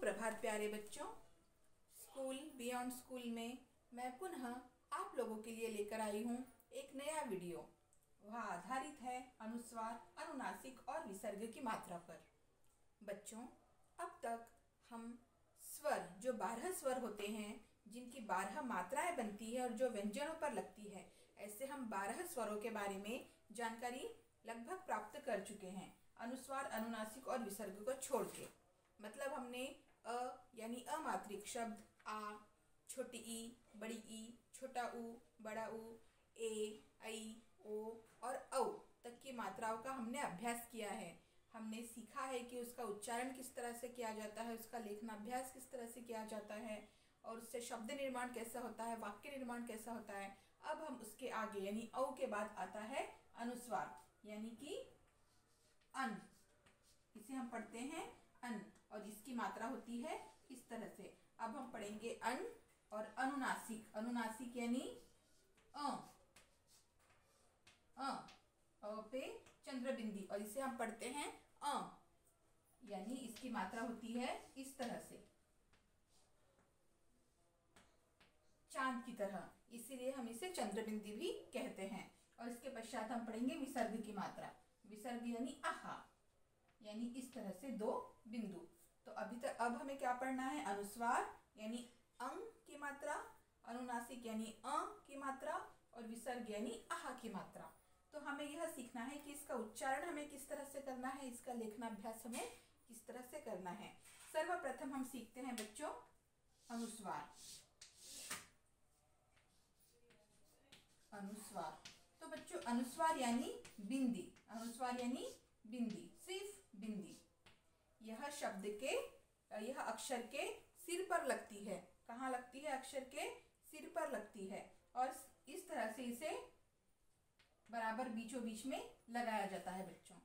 सुप्रभात प्यारे बच्चों। स्कूल बियॉन्ड स्कूल में मैं पुनः आप लोगों के लिए लेकर आई हूँ एक नया वीडियो। वह आधारित है अनुस्वार, अनुनासिक और विसर्ग की मात्रा पर। बच्चों, अब तक हम स्वर, जो 12 स्वर होते हैं जिनकी 12 मात्राएं बनती है और जो व्यंजनों पर लगती है, ऐसे हम 12 स्वरों के बारे में जानकारी लगभग प्राप्त कर चुके हैं, अनुस्वार, अनुनासिक और विसर्ग को छोड़ के। मतलब हमने अ यानी अमात्रिक शब्द आ, छोटी ई, बड़ी ई, छोटा ऊ, बड़ा ऊ, ए, ऐ, ओ और औ तक की मात्राओं का हमने अभ्यास किया है। हमने सीखा है कि उसका उच्चारण किस तरह से किया जाता है, उसका लेखनाभ्यास किस तरह से किया जाता है और उससे शब्द निर्माण कैसा होता है, वाक्य निर्माण कैसा होता है। अब हम उसके आगे यानी औ के बाद आता है अनुस्वार यानी कि अन। इसे हम पढ़ते हैं अन और इसकी मात्रा होती है इस तरह से। अब हम पढ़ेंगे अन और अनुनासिक। अनुनासिक यानी अ पे चंद्र बिंदी और इसे हम पढ़ते हैं अ, यानी इसकी मात्रा होती है इस तरह से, चांद की तरह, इसीलिए हम इसे चंद्रबिंदी भी कहते हैं। और इसके पश्चात हम पढ़ेंगे विसर्ग की मात्रा। विसर्ग यानी आहा, यानी इस तरह से 2 बिंदु। तो अब हमें क्या पढ़ना है? अनुस्वार यानी अंग की मात्रा, अनुनासिक यानी अ की मात्रा और विसर्ग यानी आहा की मात्रा। तो हमें यह सीखना है कि इसका उच्चारण हमें किस तरह से करना है, इसका लेखनाभ्यास हमें किस तरह से करना है। सर्वप्रथम हम सीखते हैं बच्चों अनुस्वार। अनुस्वार तो बच्चों अनुस्वार यानी बिंदी। अनुस्वार यानी बिंदी, सिर्फ बिंदी। यह शब्द के, यह अक्षर के सिर पर लगती है। कहाँ लगती है? अक्षर के सिर पर लगती है और इस तरह से इसे बराबर बीचों बीच में लगाया जाता है बच्चों।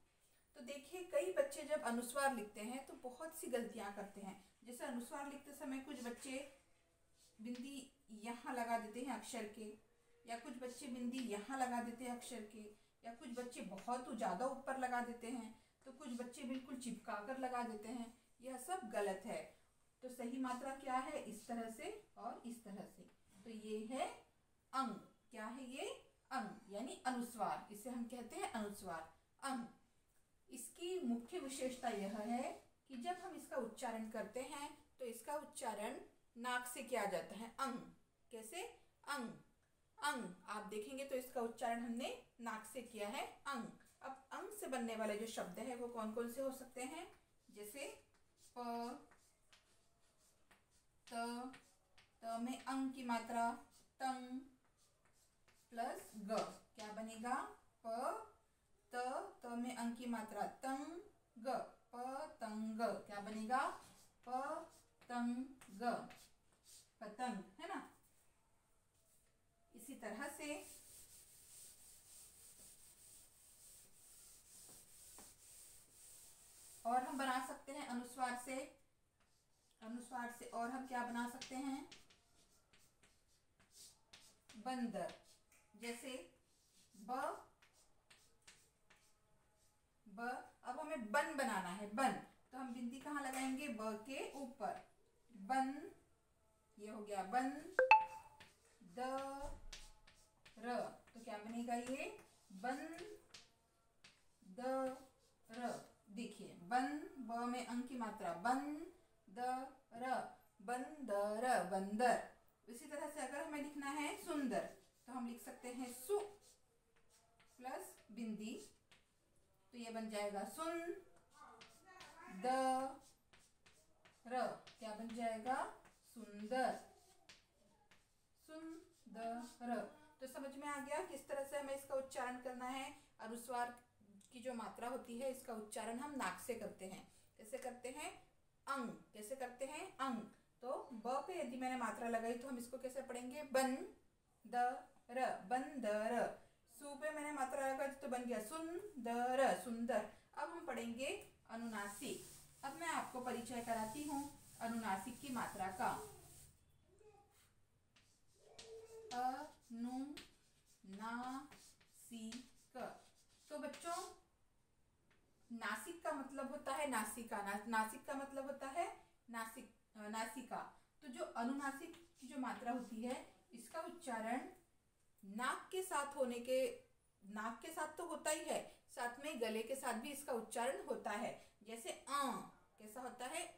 तो देखिए, कई बच्चे जब अनुस्वार लिखते हैं तो बहुत सी गलतियां करते हैं। जैसे अनुस्वार लिखते समय कुछ बच्चे बिंदी यहाँ लगा देते हैं अक्षर के, या कुछ बच्चे बिंदी यहाँ लगा देते हैं अक्षर के, या कुछ बच्चे बहुत ज़्यादा ऊपर लगा देते हैं, तो कुछ बच्चे बिल्कुल चिपका कर लगा देते हैं। यह सब गलत है। तो सही मात्रा क्या है? इस तरह से और इस तरह से। तो ये है अंग। क्या है ये? अंग यानी अनुस्वार। इसे हम कहते हैं अनुस्वार, अंग। इसकी मुख्य विशेषता यह है कि जब हम इसका उच्चारण करते हैं तो इसका उच्चारण नाक से किया जाता है। अंग। कैसे? अंग, अंग। आप देखेंगे तो इसका उच्चारण हमने नाक से किया है, अंग। अब अंग से बनने वाले जो शब्द है वो कौन कौन से हो सकते हैं? जैसे प, त में अंग की मात्रा तंग प्लस ग, क्या बनेगा? प त में अंग की मात्रा तंग ग, पतंग। क्या बनेगा? पतंग, पतंग, है ना। इसी तरह से और हम बना सकते हैं अनुस्वार से। अनुस्वार से और हम क्या बना सकते हैं? बंदर। जैसे ब, अब हमें बन बनाना है, बन। तो हम बिंदी कहाँ लगाएंगे? ब के ऊपर, बन। ये हो गया बन, द र। तो क्या बनेगा ये? बन द र। देखिए, बन, ब में अंग की मात्रा, बन द र, बंदर, बंदर। इसी तरह से अगर हमें लिखना है सुंदर तो हम लिख सकते हैं सु प्लस बिंदी, तो ये बन जाएगा सुन द र। क्या बन जाएगा? सुंदर, सुंदर। तो समझ में आ गया किस तरह से हमें इसका उच्चारण करना है। अनुस्वार की जो मात्रा होती है इसका उच्चारण हम नाक से करते हैं। कैसे करते हैं? अंग। कैसे करते हैं? अंग। तो ब पे यदि मैंने मात्रा लगाई तो हम इसको कैसे पढ़ेंगे? बन द र, बंदर। सु पे मैंने मात्रा लगाई तो बन गया सुंदर, सुंदर। अब हम पढ़ेंगे अनुनासिक। अब मैं आपको परिचय कराती हूँ अनुनासिक की मात्रा का। अनुनासिक। तो बच्चों, नासिक का मतलब होता है नासिका। नासिक का मतलब होता है नासिका। तो जो अनुनासिक की जो मात्रा होती है इसका उच्चारण नाक के साथ तो होता ही है, साथ में गले के साथ भी इसका उच्चारण होता है। जैसे कैसा होता है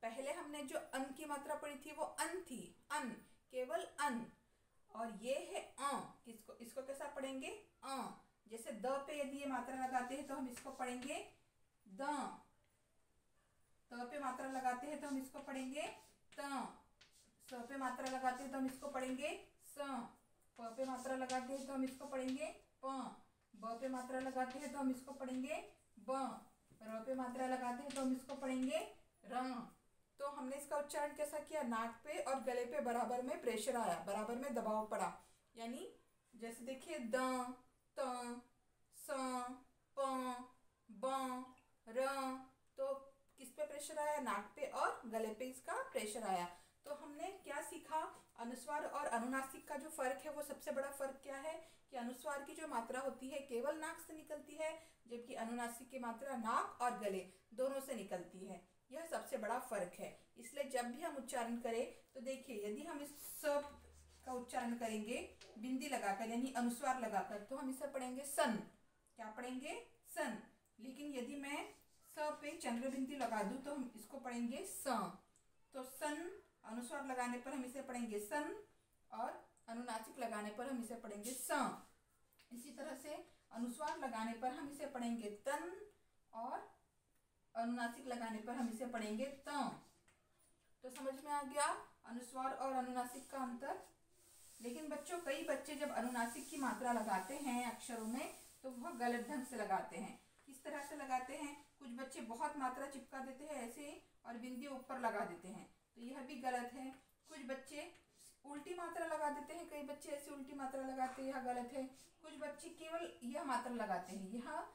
पहले हमने जो अन की मात्रा पढ़ी थी वो अन थी, अन, केवल अन। और ये है इसको कैसा पढ़ेंगे जैसे द पे यदि ये मात्रा लगाते हैं तो हम इसको पढ़ेंगे द पे मात्रा लगाते हैं तो हम इसको पढ़ेंगे त, स पे मात्रा लगाते हैं तो हम इसको पढ़ेंगे स, प पे मात्रा लगाते हैं तो हम इसको पढ़ेंगे प, ब पे मात्रा लगाते हैं तो हम इसको पढ़ेंगे ब, र पे मात्रा लगाते हैं तो हम इसको पढ़ेंगे र। तो हमने इसका उच्चारण कैसा किया, नाक पे और गले पे बराबर में प्रेशर आया, बराबर में दबाव पड़ा। यानी जैसे देखिए द, त, स, प, ब, र, तो किस पे प्रेशर आया, नाक पे और गले पे इसका प्रेशर आया। तो हमने क्या सीखा, अनुस्वार और अनुनासिक का जो फर्क है वो सबसे बड़ा फर्क क्या है कि अनुस्वार की जो मात्रा होती है केवल नाक से निकलती है, जबकि अनुनासिक की मात्रा नाक और गले दोनों से निकलती है। यह सबसे बड़ा फर्क है। इसलिए जब भी हम उच्चारण करें तो देखिए यदि हम इस स का उच्चारण करेंगे बिंदी लगाकर यानी अनुस्वार लगाकर तो हम इसे पढ़ेंगे सन, क्या पढ़ेंगे सन। लेकिन यदि मैं स पे चंद्र बिंदी लगा दूं तो हम इसको पढ़ेंगे स। तो सन अनुस्वार लगाने पर हम इसे पढ़ेंगे सन और अनुनासिक लगाने पर हम इसे पढ़ेंगे स। इसी तरह से अनुस्वार लगाने पर हम इसे पढ़ेंगे तन और अनुनासिक लगाने पर हम इसे पढ़ेंगे त। तो समझ में आ गया अनुस्वार और अनुनासिक का अंतर। लेकिन बच्चों कई बच्चे जब अनुनासिक की मात्रा लगाते हैं अक्षरों में तो वह गलत ढंग से लगाते हैं। किस तरह से लगाते हैं, कुछ बच्चे बहुत मात्रा चिपका देते हैं ऐसे और बिंदी ऊपर लगा देते हैं, तो यह भी गलत है। कुछ बच्चे उल्टी मात्रा लगा देते हैं, कई बच्चे ऐसे उल्टी मात्रा लगाते हैं, यह गलत है। कुछ बच्चे केवल यह मात्रा लगाते हैं, यह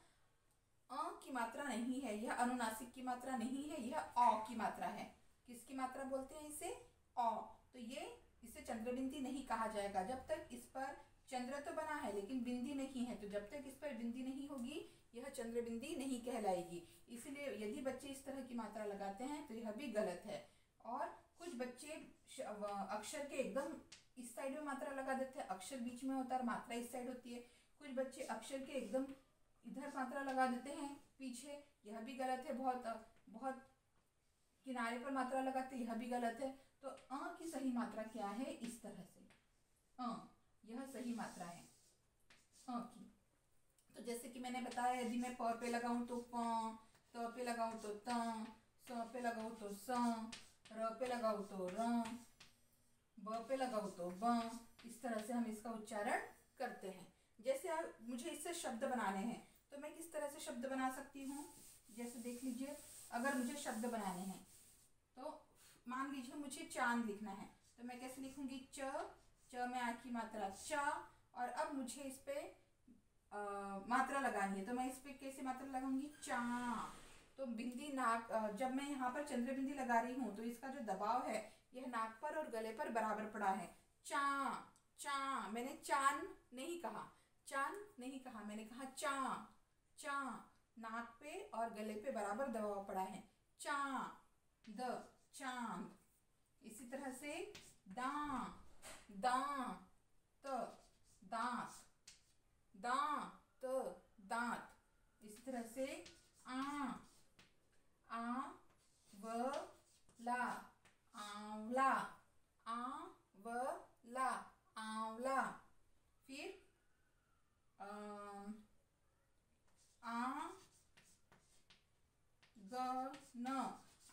की मात्रा नहीं है, यह अनुनासिक की मात्रा नहीं है, यह की मात्रा है। किसकी मात्रा बोलते हैं इसे, तो ये इसे चंद्रबिंदी नहीं कहा जाएगा जब तक इस पर चंद्र तो बना है लेकिन बिंदी नहीं है। तो जब तक इस पर बिंदी नहीं होगी यह चंद्रबिंदी नहीं कहलाएगी। इसलिए यदि बच्चे इस तरह की मात्रा लगाते हैं तो यह भी गलत है। और कुछ बच्चे अक्षर के एकदम इस साइड में मात्रा लगा देते हैं, अक्षर बीच में होता है और मात्रा इस साइड होती है। कुछ बच्चे अक्षर के एकदम इधर मात्रा लगा देते हैं पीछे, यह भी गलत है। बहुत किनारे पर मात्रा लगाते, यह भी गलत है। तो की सही मात्रा क्या है, इस तरह से यह सही मात्रा है की। तो जैसे कि मैंने बताया यदि मैं प पे लगाऊं तो प, त पे लगाऊं तो त, स पे लगाऊं तो स, र पे लगाऊं तो र, ब पे लगाऊं तो ब। इस तरह से हम इसका उच्चारण करते हैं। जैसे आप मुझे इससे शब्द बनाने हैं तो मैं किस तरह से शब्द बना सकती हूँ, जैसे देख लीजिए अगर मुझे शब्द बनाने हैं तो मान लीजिए मुझे चांद लिखना है तो मैं कैसे लिखूंगी, च में आ की मात्रा चा, और अब मुझे इस पे मात्रा लगानी है तो मैं इस पे कैसे मात्रा लगाऊंगी, चा। तो बिंदी नाक, जब मैं यहाँ पर चंद्र बिंदी लगा रही हूँ तो इसका जो दबाव है यह नाक पर और गले पर बराबर पड़ा है। चा चा, मैंने चांद नहीं कहा, चांद नहीं कहा, मैंने कहा चा चा, नाक पे और गले पे बराबर दबाव पड़ा है, चांद चांद। इसी तरह से दांत दांत, दांत दांत। इसी तरह से आंवला आंवला, आंवला आंवला। फिर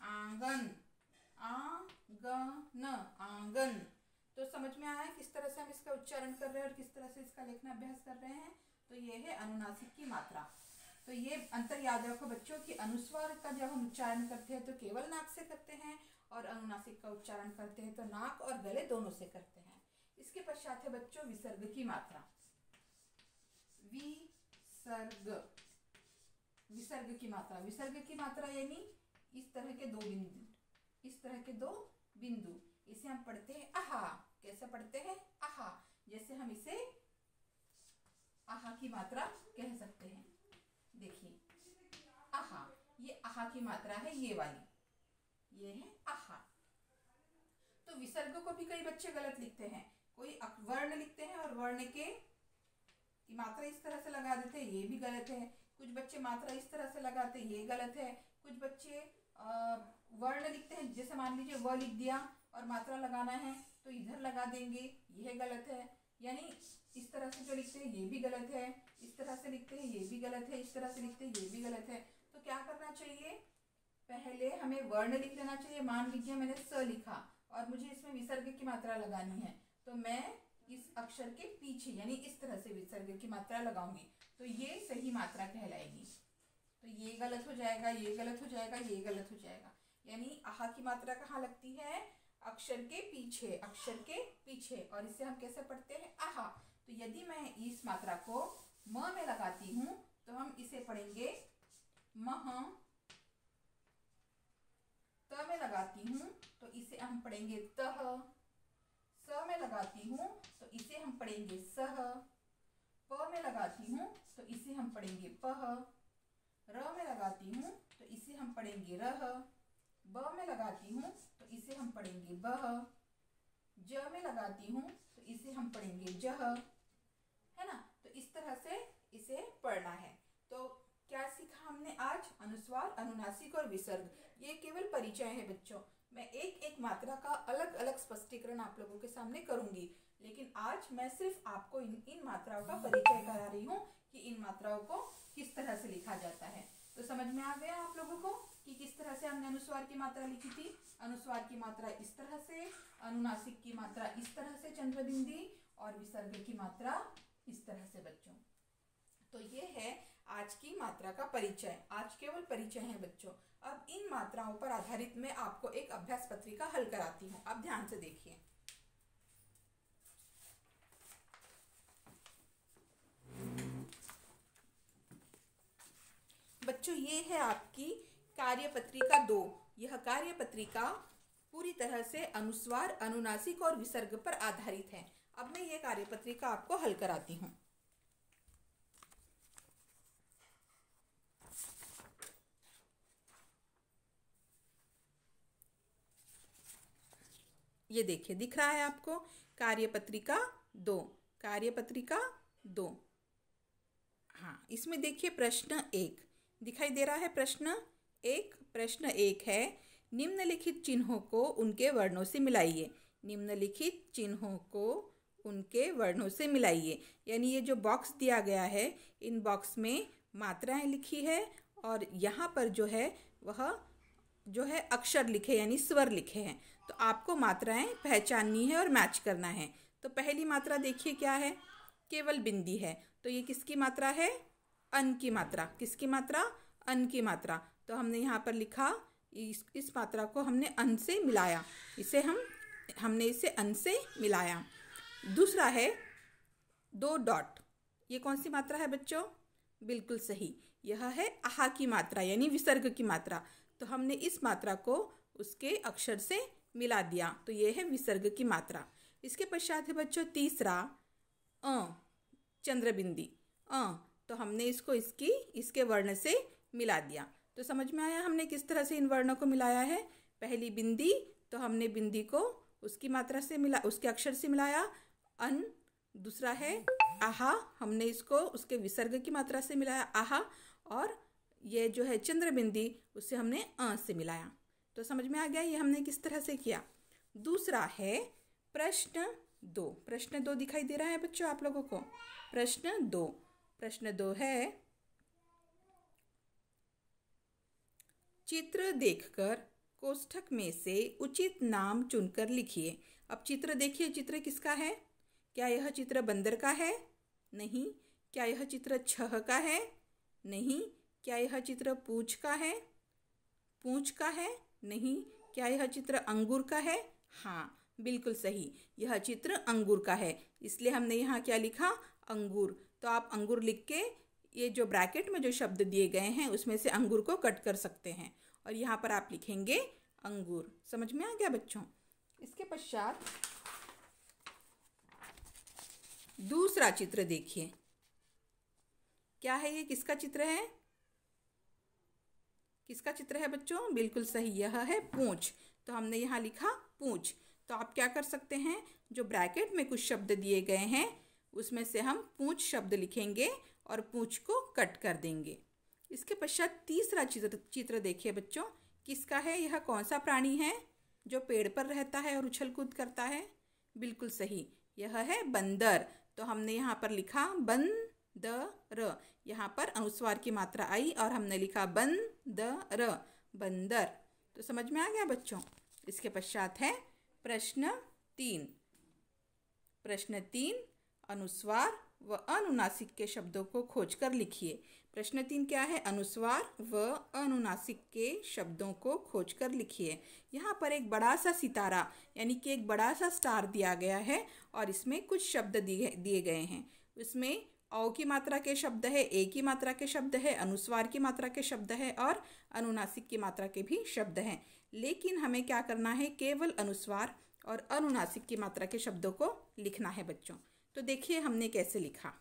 आंगन आंगन आंगन। तो समझ में आया किस तरह से हम इसका उच्चारण कर रहे हैं और किस तरह से इसका लिखना अभ्यास कर रहे हैं। तो ये है अनुनासिक की मात्रा। तो ये अंतर याद रखो बच्चों कि अनुस्वार का जब हम उच्चारण करते हैं तो केवल नाक से करते हैं और अनुनासिक का उच्चारण करते हैं तो नाक और गले दोनों से करते हैं। इसके पश्चात है बच्चों विसर्ग की मात्रा। विसर्ग, विसर्ग की मात्रा। विसर्ग की मात्रा यानी इस तरह के दो बिंदु, इस तरह के दो बिंदु, इसे हम पढ़ते हैं आहा। कैसे पढ़ते हैं, आहा। जैसे हम इसे आहा की मात्रा कह सकते हैं। देखिए आहा, ये आहा की मात्रा है, ये वाली, ये है आहा। तो विसर्ग को भी कई बच्चे गलत लिखते हैं। कोई वर्ण लिखते हैं और वर्ण के की मात्रा इस तरह से लगा देते हैं, ये भी गलत है। कुछ बच्चे मात्रा इस तरह से लगाते हैं, ये गलत है। कुछ बच्चे वर्ण लिखते हैं, जैसे मान लीजिए व लिख दिया और मात्रा लगाना है तो इधर लगा देंगे, यह गलत है। यानी इस तरह से जो लिखते हैं ये भी गलत है, इस तरह से लिखते हैं ये भी गलत है, इस तरह से लिखते हैं ये भी गलत है। तो क्या करना चाहिए, पहले हमें वर्ण लिख लेना चाहिए। मान लीजिए मैंने स लिखा और मुझे इसमें विसर्ग की मात्रा लगानी है, तो मैं इस अक्षर के पीछे यानी इस तरह से विसर्ग की मात्रा लगाऊंगी, तो ये सही मात्रा कहलाएगी। तो ये गलत हो जाएगा, ये गलत हो जाएगा, ये गलत हो जाएगा। यानी आहा की मात्रा कहाँ लगती है, अक्षर के पीछे, अक्षर के पीछे। और इसे हम कैसे पढ़ते हैं, आहा। तो यदि मैं इस मात्रा को म में लगाती हूँ तो हम इसे पढ़ेंगे मह। त में लगाती हूँ तो इसे हम पढ़ेंगे तह। स में लगाती हूँ तो इसे हम पढ़ेंगे सह। प में लगाती हूँ तो इसे हम पढ़ेंगे पह। र में लगाती हूँ तो इसे हम पढ़ेंगे रह। ब में लगाती हूँ तो इसे हम पढ़ेंगे बह। ज में लगाती हूँ तो इसे हम पढ़ेंगे जह, है ना। तो इस तरह से इसे पढ़ना है। तो क्या सीखा हमने आज, अनुस्वार, अनुनासिक और विसर्ग। ये केवल परिचय है बच्चों। मैं एक एक मात्रा का अलग अलग स्पष्टीकरण आप लोगों के सामने करूंगी, लेकिन आज मैं सिर्फ आपको इन मात्राओं का परिचय करा रही हूँ कि इन मात्राओं को किस तरह से लिखा जाता है। तो समझ में आ गया आप लोगों को कि किस तरह से हमने अनुस्वार की मात्रा लिखी थी। अनुस्वार की मात्रा इस तरह से, अनुनासिक की मात्रा इस तरह से चंद्रबिंदी, और विसर्ग की मात्रा इस तरह से बच्चों। तो ये है आज की मात्रा का परिचय। आज केवल परिचय है बच्चों। अब इन मात्राओं पर आधारित मैं आपको एक अभ्यास पत्रिका हल कराती हूँ। आप ध्यान से देखिए। बच्चों ये है आपकी कार्यपत्रिका 2। यह कार्यपत्रिका पूरी तरह से अनुस्वार, अनुनासिक और विसर्ग पर आधारित है। अब मैं ये कार्यपत्रिका आपको हल कराती हूँ। ये देखिए, दिख रहा है आपको कार्यपत्रिका 2, कार्यपत्रिका 2। हाँ, इसमें देखिए प्रश्न 1 दिखाई दे रहा है। प्रश्न 1 है, निम्नलिखित चिन्हों को उनके वर्णों से मिलाइए। निम्नलिखित चिन्हों को उनके वर्णों से मिलाइए। यानी ये जो बॉक्स दिया गया है, इन बॉक्स में मात्राएं लिखी है और यहाँ पर जो है वह जो है अक्षर लिखे यानी स्वर लिखे हैं। तो आपको मात्राएं पहचाननी है और मैच करना है। तो पहली मात्रा देखिए क्या है, केवल बिंदी है। तो ये किसकी मात्रा है, अन की मात्रा। किसकी मात्रा, अन की मात्रा। तो हमने यहाँ पर लिखा, इस मात्रा को हमने अन से मिलाया, इसे हमने इसे अन से मिलाया। दूसरा है 2 डॉट। ये कौन सी मात्रा है बच्चों, बिल्कुल सही, यह है आहा की मात्रा यानी विसर्ग की मात्रा। तो हमने इस मात्रा को उसके अक्षर से मिला दिया, तो ये है विसर्ग की मात्रा। इसके पश्चात है बच्चों तीसरा चंद्रबिंदी तो हमने इसको इसके वर्ण से मिला दिया। तो समझ में आया हमने किस तरह से इन वर्णों को मिलाया है। पहली बिंदी, तो हमने बिंदी को उसकी मात्रा से उसके अक्षर से मिलाया, अन। दूसरा है आहा, हमने इसको उसके विसर्ग की मात्रा से मिलाया, आहा। और ये जो है चंद्रबिंदी, उससे हमने अ से मिलाया। तो समझ में आ गया ये हमने किस तरह से किया। दूसरा है प्रश्न 2। प्रश्न 2 दिखाई दे रहा है बच्चों आप लोगों को। प्रश्न 2 है, चित्र देखकर कोष्ठक में से उचित नाम चुनकर लिखिए। अब चित्र देखिए, चित्र किसका है, क्या यह चित्र बंदर का है, नहीं। क्या यह चित्र छह का है, नहीं। क्या यह चित्र पूंछ का है, पूंछ का है, नहीं। क्या यह चित्र अंगूर का है, हाँ बिल्कुल सही, यह चित्र अंगूर का है। इसलिए हमने यहाँ क्या लिखा, अंगूर। तो आप अंगूर लिख के ये जो ब्रैकेट में जो शब्द दिए गए हैं उसमें से अंगूर को कट कर सकते हैं और यहाँ पर आप लिखेंगे अंगूर। समझ में आ गया बच्चों। इसके पश्चात दूसरा चित्र देखिए, क्या है ये, किसका चित्र है, किसका चित्र है बच्चों, बिल्कुल सही, यह है पूंछ। तो हमने यहाँ लिखा पूंछ। तो आप क्या कर सकते हैं, जो ब्रैकेट में कुछ शब्द दिए गए हैं उसमें से हम पूंछ शब्द लिखेंगे और पूंछ को कट कर देंगे। इसके पश्चात तीसरा चित्र देखिए बच्चों, किसका है? यह कौन सा प्राणी है जो पेड़ पर रहता है और उछल कूद करता है? बिल्कुल सही, यह है बंदर। तो हमने यहाँ पर लिखा बंदर, यहाँ पर अनुस्वार की मात्रा आई और हमने लिखा बंदर, बंदर। तो समझ में आ गया बच्चों। इसके पश्चात है प्रश्न 3। प्रश्न 3, अनुस्वार व अनुनासिक के शब्दों को खोजकर लिखिए। प्रश्न 3 क्या है? अनुस्वार व अनुनासिक के शब्दों को खोजकर लिखिए। यहाँ पर एक बड़ा सा सितारा यानी कि एक बड़ा सा स्टार दिया गया है और इसमें कुछ शब्द दिए गए हैं। इसमें औ की मात्रा के शब्द है, ए की मात्रा के शब्द है, अनुस्वार की मात्रा के शब्द है और अनुनासिक की मात्रा के भी शब्द हैं। लेकिन हमें क्या करना है? केवल अनुस्वार और अनुनासिक की मात्रा के शब्दों को लिखना है बच्चों। तो देखिए हमने कैसे लिखा।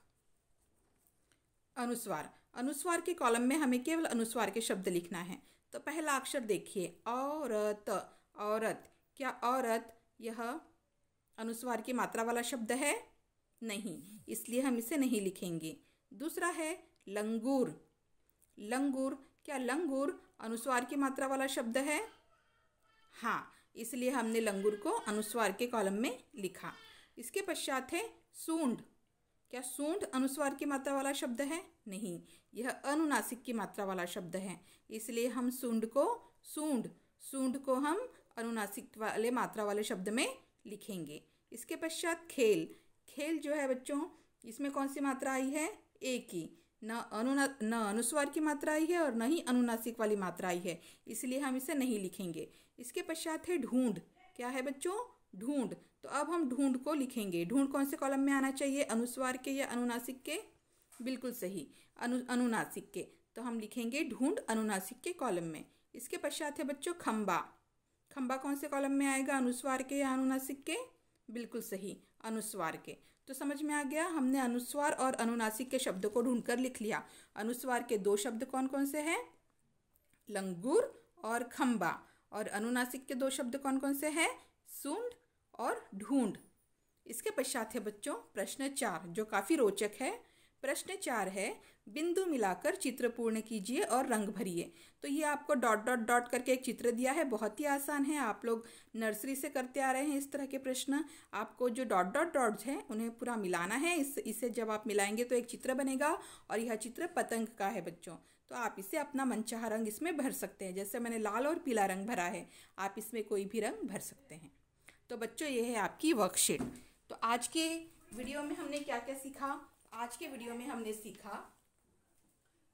अनुस्वार, अनुस्वार के कॉलम में हमें केवल अनुस्वार के शब्द लिखना है। तो पहला अक्षर देखिए, औरत, औरत। क्या औरत यह अनुस्वार की मात्रा वाला शब्द है? नहीं, इसलिए हम इसे नहीं लिखेंगे। दूसरा है लंगूर, लंगूर। क्या लंगूर अनुस्वार की मात्रा वाला शब्द है? हाँ, इसलिए हमने लंगूर को अनुस्वार के कॉलम में लिखा। इसके पश्चात है सूंड। क्या सूंड अनुस्वार की मात्रा वाला शब्द है? नहीं, यह अनुनासिक की मात्रा वाला शब्द है, इसलिए हम सूंड को हम अनुनासिक वाले मात्रा वाले शब्द में लिखेंगे। इसके पश्चात खेल, खेल जो है बच्चों इसमें कौन सी मात्रा आई है? ए की। न अनुस्वार की मात्रा आई है और न ही अनुनासिक वाली मात्रा आई है, इसलिए हम इसे नहीं लिखेंगे। इसके पश्चात है ढूंढ। क्या है बच्चों? ढूंढ। तो अब हम ढूंढ को लिखेंगे। ढूंढ कौन से कॉलम में आना चाहिए? अनुस्वार के या अनुनासिक के? बिल्कुल सही, अनुनासिक के। तो हम लिखेंगे ढूंढ अनुनासिक के कॉलम में। इसके पश्चात है बच्चों खंबा। खंबा कौन से कॉलम में आएगा? अनुस्वार के या अनुनासिक के? बिल्कुल सही, अनुस्वार के। तो समझ में आ गया, हमने अनुस्वार और अनुनासिक के शब्दों को ढूंढकर लिख लिया। अनुस्वार के 2 शब्द कौन कौन से हैं? लंगूर और खंबा। और अनुनासिक के 2 शब्द कौन कौन से हैं? सूंड और ढूंढ। इसके पश्चात है बच्चों प्रश्न 4, जो काफ़ी रोचक है। प्रश्न 4 है, बिंदु मिलाकर चित्र पूर्ण कीजिए और रंग भरिए। तो ये आपको डॉट डॉट डॉट करके एक चित्र दिया है, बहुत ही आसान है। आप लोग नर्सरी से करते आ रहे हैं इस तरह के प्रश्न। आपको जो डॉट डॉट डॉट्स हैं उन्हें पूरा मिलाना है। इसे जब आप मिलाएंगे तो एक चित्र बनेगा और यह चित्र पतंग का है बच्चों। तो आप इसे अपना मनचाहा रंग इसमें भर सकते हैं। जैसे मैंने लाल और पीला रंग भरा है, आप इसमें कोई भी रंग भर सकते हैं। तो बच्चों ये है आपकी वर्कशीट। तो आज के वीडियो में हमने क्या क्या सीखा? आज के वीडियो में हमने सीखा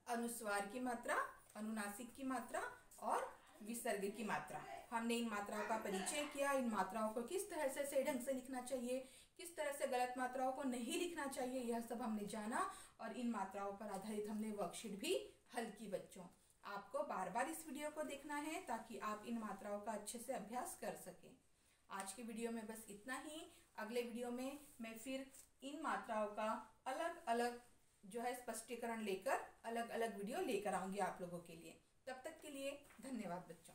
अनुस्वार की मात्रा, अनुनासिक की मात्रा और विसर्ग की मात्रा। हमने इन मात्राओं का परिचय किया, इन मात्राओं को किस तरह से सही ढंग से लिखना चाहिए, किस तरह से गलत मात्राओं को नहीं लिखना चाहिए, यह सब हमने जाना। और इन मात्राओं पर आधारित हमने वर्कशीट भी हल की बच्चों। आपको बार बार इस वीडियो को देखना है ताकि आप इन मात्राओं का अच्छे से अभ्यास कर सकें। आज के वीडियो में बस इतना ही। अगले वीडियो में मैं फिर इन मात्राओं का अलग अलग जो है स्पष्टीकरण लेकर अलग अलग वीडियो लेकर आऊंगी आप लोगों के लिए। तब तक के लिए धन्यवाद बच्चों।